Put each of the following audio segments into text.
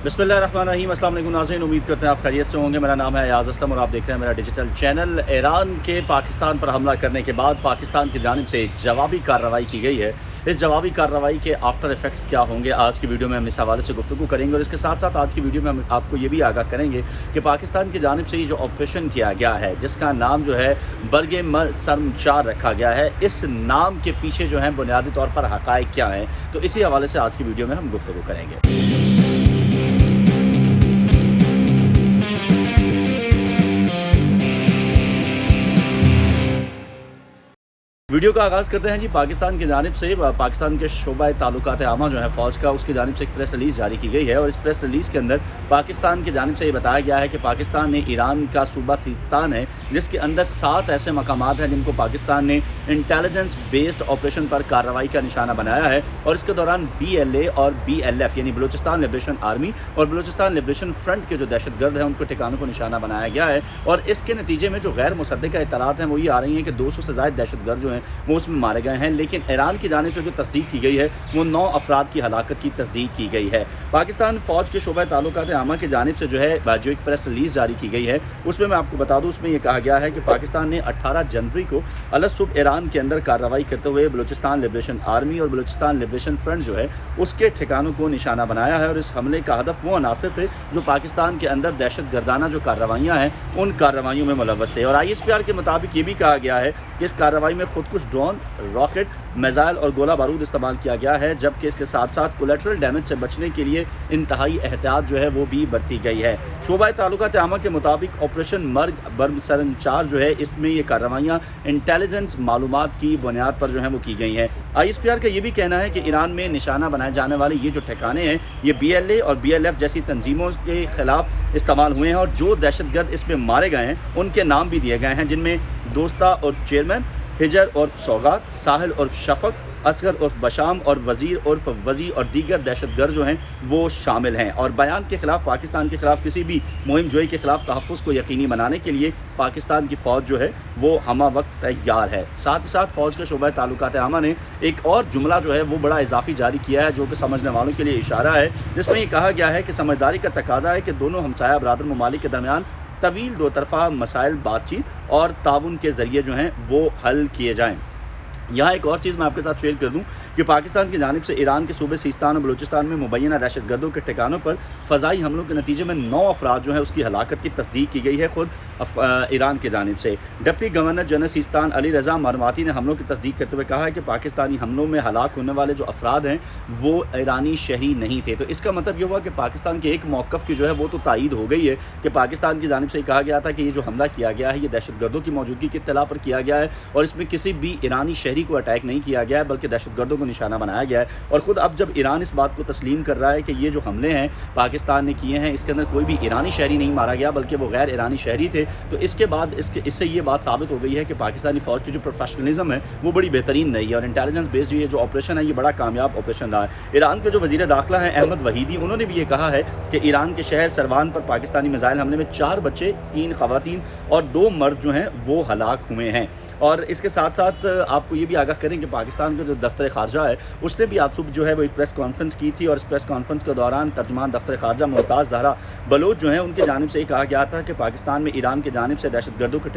बिस्मिल्लाहिर्रहमानिर्रहीम। अस्सलाम वालेकुम नाज़रीन, उम्मीद करते हैं आप खैरियत से होंगे। मेरा नाम है अयाज़ असलम और आप देख रहे हैं मेरा डिजिटल चैनल। ईरान के पाकिस्तान पर हमला करने के बाद पाकिस्तान की जानिब से जवाबी कार्रवाई की गई है। इस जवाबी कार्रवाई के आफ्टर इफ़ेक्ट्स क्या होंगे, आज की वीडियो में हम इस हवाले से गुफ्तगू करेंगे। और इसके साथ साथ आज की वीडियो में हम आपको ये भी आगाह करेंगे कि पाकिस्तान की जानिब से ये जो ऑपरेशन किया गया है, जिसका नाम जो है बरगे सरम 4 रखा गया है, इस नाम के पीछे जो है बुनियादी तौर पर हक़ाइक़ क्या हैं, तो इसी हवाले से आज की वीडियो में हम गुफ्तगू करेंगे। वीडियो का आगाज़ करते हैं जी। पाकिस्तान की जानिब से पाकिस्तान के शोबा ताल्लुकात आमा जो है फ़ौज का, उसकी जानिब से एक प्रेस रिलीज़ जारी की गई है। और इस प्रेस रिलीज़ के अंदर पाकिस्तान की जानिब से ये बताया गया है कि पाकिस्तान ने ईरान का सूबा सिस्तान है, जिसके अंदर 7 ऐसे मकामात हैं जिनको पाकिस्तान ने इंटेलिजेंस बेस्ड ऑपरेशन पर कार्रवाई का निशाना बनाया है। और इसके दौरान BLA और BLF यानी बलूचिस्तान लिबरेशन आर्मी और बलूचिस्तान लिबरेशन फ्रंट के जो दहशतगर्द हैं उनको ठिकानों को निशाना बनाया गया है। और इसके नतीजे में जो गैर मुसद्दिक़ा इत्तलात हैं वो ये आ रही हैं कि 200 से ज़ायद दहशतगर्द जो हैं वो उसमें मारे गए हैं। लेकिन ईरान की जानिब से जो तस्दीक की गई है वो 9 अफराद की हलाकत की तस्दीक की गई है। पाकिस्तान फ़ौज के शोबा ताल्लुकात आमा की जानिब से जो है जो एक प्रेस रिलीज़ जारी की गई है, उसमें मैं आपको बता दूँ, उसमें यह कहा गया है कि पाकिस्तान ने 18 जनवरी को अलसुब ईरान के अंदर कार्रवाई करते हुए बलूचिस्तान लिबरेशन आर्मी और बलूचिस्तान लिबरेशन फ्रंट जो है उसके ठिकानों को निशाना बनाया है। और इस हमले का हदफ वो अनासर थे जो पाकिस्तान के अंदर दहशत गर्दाना जो कार्रवाइयाँ हैं उन कार्रवाइयों में मुलव्वस थे। और ISPR के मुताबिक ये भी कहा गया है कि इस कार्रवाई में खुद कुछ ड्रोन, रॉकेट, मिसाइल और गोला बारूद इस्तेमाल किया गया है, जबकि इसके साथ साथ कोलेटरल डैमेज से बचने के लिए इंतहाई एहतियात जो है वो भी बरती गई है। शोबा ताल्लुकात आमा के मुताबिक ऑपरेशन बरग सरम 4 जो है इसमें ये कार्रवाइयाँ इंटेलिजेंस मालूमात की बुनियाद पर जो है वो की गई हैं। ISPR का ये भी कहना है कि ईरान में निशाना बनाए जाने वाले ये जो ठिकाने हैं ये BLA और BLF जैसी तंजीमों के ख़िलाफ़ इस्तेमाल हुए हैं। और जो दहशतगर्द इसमें मारे गए हैं उनके नाम भी दिए गए हैं, जिनमें दोस्ता उर्फ चेयरमैन, हिजर उर्फ सौगात, साहिल उर्फ शफक, असगर उर्फ बशाम और वज़ीर उर्फ वज़ी और दीगर दहशतगर्द जो हैं वो शामिल हैं। और बयान के ख़िलाफ़, पाकिस्तान के ख़िलाफ़ किसी भी मुहिम जोई के ख़िलाफ़ तहफ़्फ़ुज़ को यकीनी बनाने के लिए पाकिस्तान की फ़ौज जो है वो हमा वक्त तैयार है। साथ ही साथ फ़ौज के शोबा ताल्लुकात आमा ने एक और जुमला जो है वो बड़ा इजाफ़ी जारी किया है, जो कि समझने वालों के लिए इशारा है, जिसमें ये कहा गया है कि समझदारी का तकाज़ा है कि दोनों हमसाया बरादर ममालिक के दरमियान तवील दो तरफ़ा मसाइल बातचीत और ताउन के ज़रिए जो हैं वो हल किए जाएँ। यहाँ एक और चीज़ मैं आपके साथ शेयर कर दूँ कि पाकिस्तान की जानिब से ईरान के सूबे सिस्तान और बलूचिस्तान में मुबैना दहशतगर्दों के ठिकानों पर फ़ज़ाई हमलों के नतीजे में 9 अफराद जो हैं उसकी हलाकत की तस्दीक की गई है खुद ईरान की जानिब से। Deputy governor general Sistan Ali Reza Marmati ने हमलों की तस्दीक करते हुए कहा है कि पाकिस्तानी हमलों में हलाक होने वाले जो अफराद हैं वो ईरानी शहरी नहीं थे। तो इसका मतलब ये हुआ कि पाकिस्तान के एक मौक़िफ़ की जो है वो तो तायीद हो गई है कि पाकिस्तान की जानिब से कहा गया था कि ये जो हमला किया गया है ये दहशतगर्दों की मौजूदगी की इत्तला पर किया गया है और इसमें किसी भी ईरानी शहरी को अटैक नहीं किया गया है, बल्कि दहशतगर्दों को निशाना बनाया गया है। और ख़ुद अब जब ईरान इस बात को तस्लीम कर रहा है कि ये जो हमले हैं पाकिस्तान ने किए हैं इसके अंदर कोई भी ईरानी शहरी नहीं मारा गया बल्कि वो गैर ईरानी शहरी थे, तो इसके बाद इससे ये बात साबित हो गई है कि पाकिस्तानी फ़ौज की जो प्रोफेशनलिज्म है वो बड़ी बेहतरीन रही है और इंटेलिजेंस बेस्ड ये जो ऑपरेशन है ये बड़ा कामयाब ऑपरेशन रहा है। ईरान के जो वज़ीर दाखिला हैं अहमद वहीदी, उन्होंने भी ये कहा है कि ईरान के शहर सरवान पर पाकिस्तानी मिसाइल हमले में 4 बच्चे, 3 ख़वातीन और 2 मर्द जो हैं वो हलाक हुए हैं। और इसके साथ साथ आपको ये भी आगाह करें कि पाकिस्तान का जो दफ्तर ख़ारजा है उसने भी आज सुबह जो है वो एक प्रेस कॉन्फ्रेंस की थी और इस प्रेस कॉन्फ्रेंस के दौरान तर्जुमान दफ्तर ख़ारजा मुमताज़ ज़हरा बलोच जो है उनकी जानिब से ये कहा गया था कि पाकिस्तान में ईरान की जानिब से दहशतगर्दों के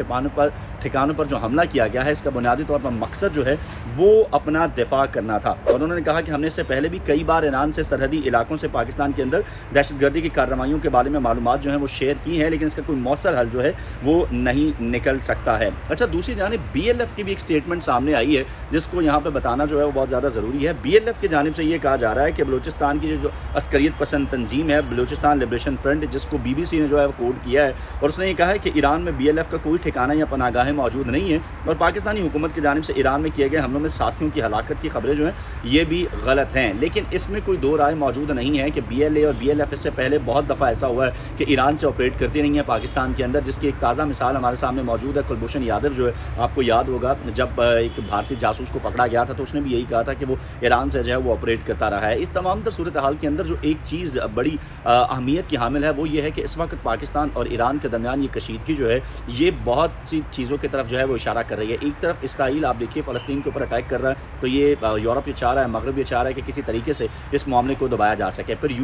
ठिकानों पर जो हमला किया गया है इसका बुनियादी तौर पर मकसद जो है वो अपना दिफा करना था। और उन्होंने कहा कि हमने इससे पहले भी कई बार ईरान से सरहदी इलाकों से पाकिस्तान के अंदर दहशतगर्दी की कार्रवाइयों के बारे में मालूमात जो है वो शेयर की हैं, लेकिन इसका कोई मौसर हल जो है वो नहीं निकल सकता है। अच्छा, दूसरी जानिब BLF की भी एक स्टेटमेंट सामने आई है जिसको यहाँ पर बताना जो है वो बहुत ज़्यादा ज़रूरी है। BLF की जानिब से ये कहा जा रहा है कि बलूचिस्तान की जो अस्करियत पसंद तंजीम है बलूचिस्तान लिबरेशन फ्रंट, जिसको BBC ने जो है वो कोड किया है और उसने ये कहा है कि ईरान में BLF का कोई ठिकाना या पनागाहें मौजूद नहीं है और पाकिस्तानी हुकूमत की जानिब से ईरान में किए गए हमलों में साथियों की हलाकत की खबरें जो हैं ये भी गलत हैं। लेकिन इसमें कोई दो राय मौजूद नहीं है कि BLA और BLF इससे पहले बहुत दफ़ा ऐसा हुआ है कि ईरान से ऑपरेट करती नहीं है पाकिस्तान के अंदर, जिसकी एक ताज़ा मिसाल हमारे सामने मौजूद है। कुलभूषण यादव जो है आपको याद होगा जब एक भारतीय भारतीय जासूस को पकड़ा गया था तो उसने भी यही कहा था कि वो ईरान से जो है वो ऑपरेट करता रहा है। इस तमाम तर सूरत हाल के अंदर जो एक चीज़ बड़ी अहमियत की हामिल है वो ये है कि इस वक्त पाकिस्तान और ईरान के दरमियान ये कशीदगी जो है ये बहुत सी चीज़ों की तरफ जो है वो इशारा कर रही है। एक तरफ इसराइल आप देखिए फ़लस्तीन के ऊपर अटैक कर रहा है, तो ये यूरोप ये चाह रहा है, मगरब ये चाह रहा है कि किसी तरीके से इस मामले को दबाया जा सके। फिर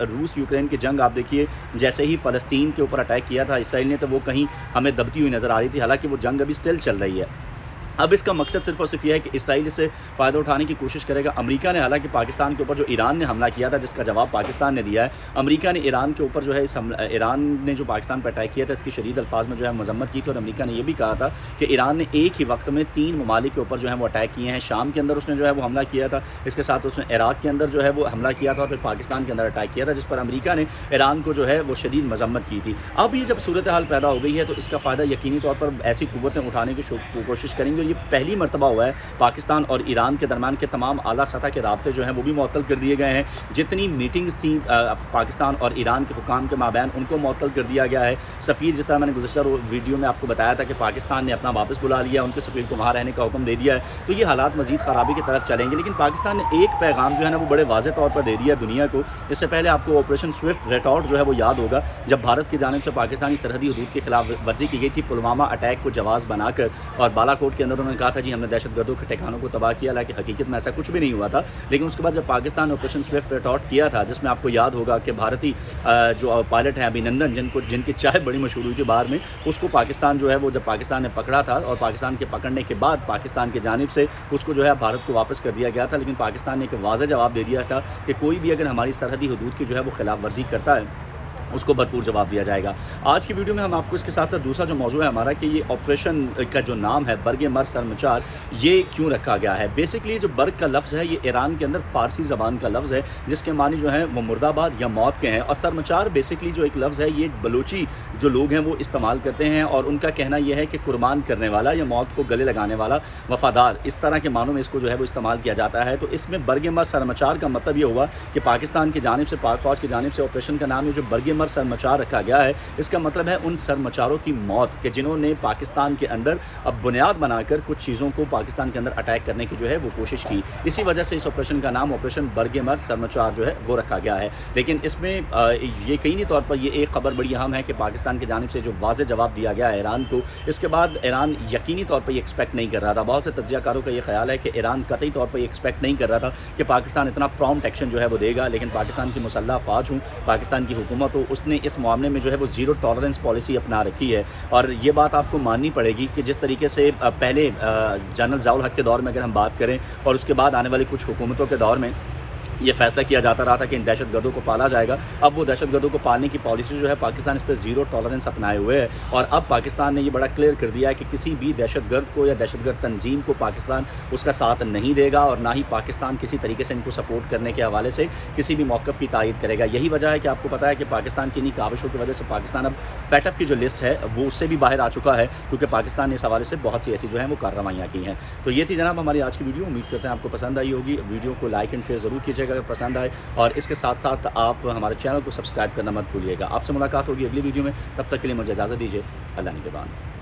रूस यूक्रेन की जंग आप देखिए, जैसे ही फ़लस्तीन के ऊपर अटैक किया था इसराइल ने तो वो कहीं हमें दबती हुई नज़र आ रही थी, हालांकि वो जंग अभी स्टिल चल रही है। अब इसका मकसद सिर्फ और सिर्फ ये है कि इसराइल इससे फ़ायदा उठाने की कोशिश करेगा। अमेरिका ने हालांकि पाकिस्तान के ऊपर जो ईरान ने हमला किया था जिसका जवाब पाकिस्तान ने दिया है, अमेरिका ने ईरान के ऊपर जो है ईरान ने जो पाकिस्तान पर अटैक किया था इसकी शदीद अल्फाज में जो है मजम्मत की थी। और अमेरिका ने यह भी कहा था कि ईरान ने एक ही वक्त में 3 ममालिक के ऊपर जो है वो अटैक किए हैं। शाम के अंदर उसने जो है वो हमला किया था, इसके साथ उसने इराक़ के अंदर जो है वो हमला किया था और फिर पाकिस्तान के अंदर अटैक किया था, जिस पर अमेरिका ने ईरान को जो है वो शदीद मजम्मत की थी। अब ये जब सूरत हाल पैदा हो गई है तो इसका फ़ायदा यकीनी तौर पर ऐसी कुव्वतें उठाने की कोशिश करेंगे। और ये पहली मरतबा हुआ है पाकिस्तान और ईरान के दरमियान के तमाम आला सतह के राब्ते जो हैं वो भी मुअत्तल कर दिए गए हैं। जितनी मीटिंग्स थी पाकिस्तान और ईरान के हुकाम के माबैन उनको मुअत्तल कर दिया गया है। सफ़ीर, जिस तरह मैंने गुज़श्ता वीडियो में आपको बताया था कि पाकिस्तान ने अपना वापस बुला लिया, उनके सफ़ीर को वहाँ रहने का हुक्म दे दिया है, तो ये हालात मज़ीद ख़राबी की तरफ चलेंगे। लेकिन पाकिस्तान ने एक पैगाम जो है ना वो बड़े वाज़ेह तौर पर दे दिया दुनिया को। इससे पहले आपको ऑपरेशन स्विफ्ट रेटॉर्ट जो है वो याद होगा, जब भारत की जानिब से पाकिस्तानी सरहदी हदूद के खिलाफ वर्जी की गई थी पुलवामा अटैक को जवाज़ बनाकर, और बालाकोट के अंदर उन्होंने कहा था जी हमने दहशतगर्दों के ठिकानों को तबाह किया, हालांकि हकीकत में ऐसा कुछ भी नहीं हुआ था। लेकिन उसके बाद जब पाकिस्तान ने ऑपरेशन स्विफ्ट रेटॉर्ट किया था, जिसमें आपको याद होगा कि भारतीय जो पायलट हैं अभिनंदन, जिनकी चाय बड़ी मशहूर हुई थी बाहर में, उसको पाकिस्तान जो है वो जब पाकिस्तान ने पकड़ा था और पाकिस्तान के पकड़ने के बाद पाकिस्तान की जानिब से उसको जो है भारत को वापस कर दिया गया था। लेकिन पाकिस्तान ने एक वाज़ेह जवाब दे दिया था कि कोई भी अगर हमारी सरहदी हदूद की जो है वो खिलाफ वर्जी करता है उसको भरपूर जवाब दिया जाएगा। आज की वीडियो में हम आपको इसके साथ साथ दूसरा जो मौजू है हमारा कि ये ऑपरेशन का जो नाम है बर्ग मर सरमचार, ये क्यों रखा गया है। बेसिकली जो बर्ग का लफ्ज़ है ये ईरान के अंदर फ़ारसी ज़बान का लफ्ज़ है जिसके मानी जो है वो मुर्दाबाद या मौत के हैं। और सरमचार बेसिकली जो एक लफ्ज़ है ये बलोची जो लोग हैं वो इस्तेमाल करते हैं और उनका कहना यह है कि कुर्बान करने वाला या मौत को गले लगाने वाला, वफ़ादार, इस तरह के मानों में इसको जो है वो इस्तेमाल किया जाता है। तो इसमें बर्ग मर सरमचार का मतलब ये हुआ कि पाकिस्तान की जानिब से, पाक फ़ौज की जानिब से ऑपरेशन का नाम है जो बर्ग मर सरमचार रखा गया है। इसका मतलब है उन सरमचारों की मौत के जिन्होंने पाकिस्तान के अंदर अब बुनियाद बनाकर कुछ चीज़ों को पाकिस्तान के अंदर अटैक करने की जो है वो कोशिश की। इसी वजह से इस ऑपरेशन का नाम ऑपरेशन बर्ग मर सरमचार जो है वो रखा गया है। लेकिन इसमें यकीनी तौर पर ये एक खबर बड़ी अहम है कि पाकिस्तान की जानिब से जो वाज़ेह जवाब दिया गया है ईरान को, इसके बाद ईरान यकीनी तौर पर ये एक्सपेक्ट नहीं कर रहा था। बहुत से तज्ज़ियाकारों का ये ख्याल है कि ईरान कतई तौर पर ये एक्सपेक्ट नहीं कर रहा था कि पाकिस्तान इतना प्रॉम्प्ट एक्शन जो है वो देगा। लेकिन पाकिस्तान की मुसल्लह फ़ौज हो, पाकिस्तान की हुकूमत हो, उसने इस मामले में जो है वो ज़ीरो टॉलरेंस पॉलिसी अपना रखी है। और ये बात आपको माननी पड़ेगी कि जिस तरीके से पहले जनरल ज़ियाउल हक के दौर में अगर हम बात करें और उसके बाद आने वाली कुछ हुकूमतों के दौर में ये फैसला किया जाता रहा था कि इन दहशतगर्दों को पाला जाएगा, अब वो दहशतगर्दों को पालने की पॉलिसी जो है पाकिस्तान इस पर ज़ीरो टॉलरेंस अपनाए हुए है। और अब पाकिस्तान ने ये बड़ा क्लियर कर दिया है कि किसी भी दहशतगर्द को या दहशतगर्द तंजीम को पाकिस्तान उसका साथ नहीं देगा और ना ही पाकिस्तान किसी तरीके से इनको सपोर्ट करने के हवाले से किसी भी मौक़िफ़ की तायीद करेगा। यही वजह है कि आपको पता है कि पाकिस्तान की इन्हीं काविशों की वजह से पाकिस्तान अब FATF की जो लिस्ट है वो उससे भी बाहर आ चुका है, क्योंकि पाकिस्तान ने इस हवाले से बहुत सी ऐसी जो है वो कार्रवाइयाँ की हैं। तो ये थी जनाब हमारी आज की वीडियो, उम्मीद करते हैं आपको पसंद आई होगी। वीडियो को लाइक एंड शेयर ज़रूर कीजिएगा अगर पसंद आए, और इसके साथ साथ आप हमारे चैनल को सब्सक्राइब करना मत भूलिएगा। आपसे मुलाकात होगी अगली वीडियो में, तब तक के लिए मुझे इजाज़त दीजिए। अल्लाह निगहबान।